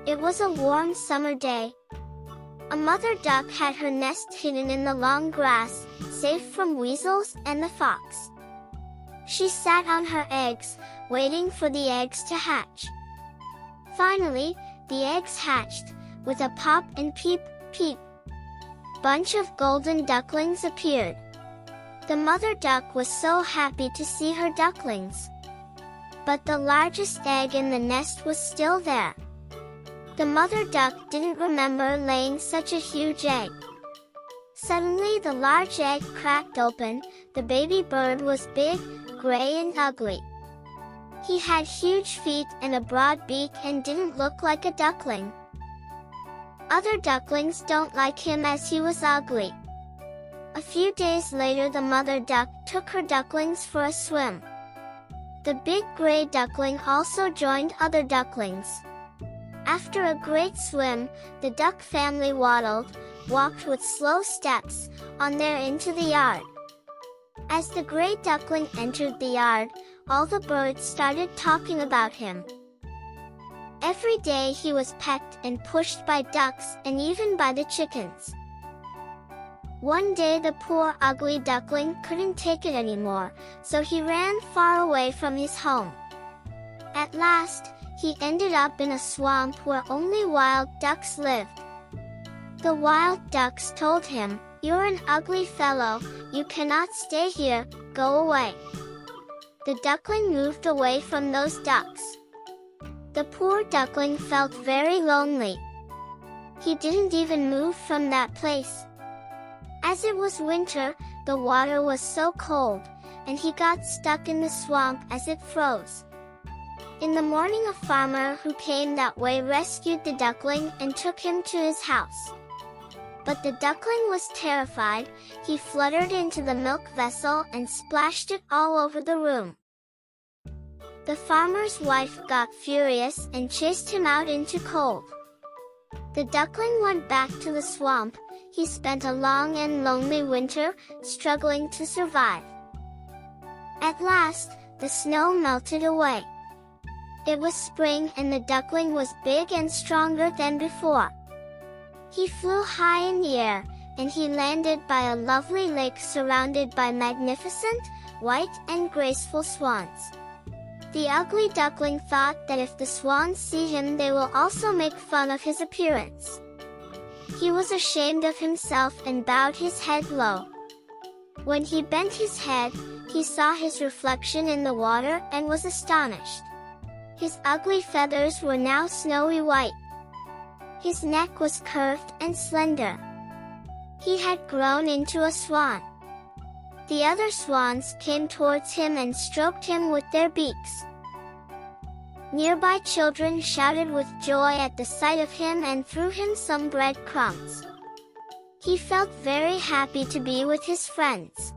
It was a warm summer day. A mother duck had her nest hidden in the long grass, safe from weasels and the fox. She sat on her eggs, waiting for the eggs to hatch. Finally, the eggs hatched, with a pop and peep, peep. Bunch of golden ducklings appeared. The mother duck was so happy to see her ducklings. But the largest egg in the nest was still there. The mother duck didn't remember laying such a huge egg. Suddenly the large egg cracked open. The baby bird was big, gray and ugly. He had huge feet and a broad beak and didn't look like a duckling. Other ducklings don't like him as he was ugly. A few days later the mother duck took her ducklings for a swim. The big gray duckling also joined other ducklings. After a great swim, the duck family walked with slow steps, on their into the yard. As the gray duckling entered the yard, all the birds started talking about him. Every day he was pecked and pushed by ducks and even by the chickens. One day the poor ugly duckling couldn't take it anymore, so he ran far away from his home. At last, he ended up in a swamp where only wild ducks lived. The wild ducks told him, "You're an ugly fellow, you cannot stay here, go away." The duckling moved away from those ducks. The poor duckling felt very lonely. He didn't even move from that place. As it was winter, the water was so cold, and he got stuck in the swamp as it froze. In the morning a farmer who came that way rescued the duckling and took him to his house. But the duckling was terrified. He fluttered into the milk vessel and splashed it all over the room. The farmer's wife got furious and chased him out into cold. The duckling went back to the swamp. He spent a long and lonely winter, struggling to survive. At last, the snow melted away. It was spring and the duckling was big and stronger than before. He flew high in the air, and he landed by a lovely lake surrounded by magnificent, white and graceful swans. The ugly duckling thought that if the swans see him they will also make fun of his appearance. He was ashamed of himself and bowed his head low. When he bent his head, he saw his reflection in the water and was astonished. His ugly feathers were now snowy white. His neck was curved and slender. He had grown into a swan. The other swans came towards him and stroked him with their beaks. Nearby children shouted with joy at the sight of him and threw him some bread crumbs. He felt very happy to be with his friends.